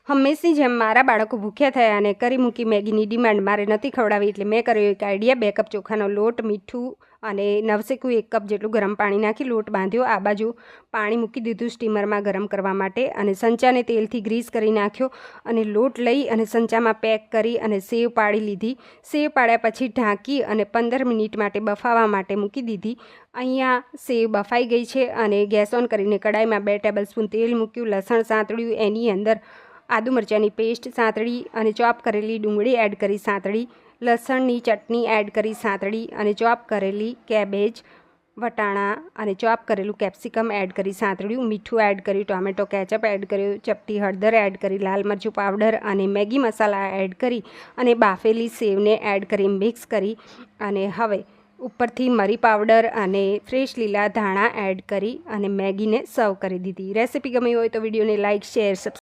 હંમેશની જેમ મારા બાળકો ભૂખ્યા થયા અને કરી મૂકી મેગીની ડિમાન્ડ મારે નથી ખવડાવી, એટલે મેં કર્યો એક આઈડિયા. 2 કપ ચોખાનો લોટ, મીઠું અને નવસેકું 1 કપ જેટલું ગરમ પાણી નાખી લોટ બાંધ્યો. આ બાજુ પાણી મૂકી દીધું સ્ટીમરમાં ગરમ કરવા માટે અને સંચાને તેલથી ગ્રીસ કરી નાખ્યો અને લોટ લઈ અને સંચામાં પેક કરી અને સેવ પાડી લીધી. સેવ પાડ્યા પછી ઢાંકી અને 15 મિનિટ માટે બફાવા માટે મૂકી દીધી. અહીંયા સેવ બફાઈ ગઈ છે અને ગેસ ઓન કરીને કડાઈમાં 2 ટેબલસ્પૂન તેલ મૂક્યું. લસણ સાંતળ્યું, એની અંદર આદુ મરચાંની પેસ્ટ સાંતળી અને ચોપ કરેલી ડુંગળી એડ કરી સાંતળી, લસણની ચટણી એડ કરી સાંતળી અને ચોપ કરેલી કેબેજ, વટાણા અને ચોપ કરેલું કેપ્સિકમ એડ કરી સાંતળ્યું. મીઠું એડ કર્યું, ટોમેટો કેચઅપ એડ કર્યું, ચપટી હળદર એડ કરી, લાલ મરચું પાવડર અને મેગી મસાલા એડ કરી અને બાફેલી સેવને એડ કરી મિક્સ કરી અને હવે ઉપરથી મરી પાવડર અને ફ્રેશ લીલા ધાણા એડ કરી અને મેગીને સર્વ કરી દીધી. રેસિપી ગમી હોય તો વિડીયોને લાઇક, શેર, સબસ્ક્રાઈબ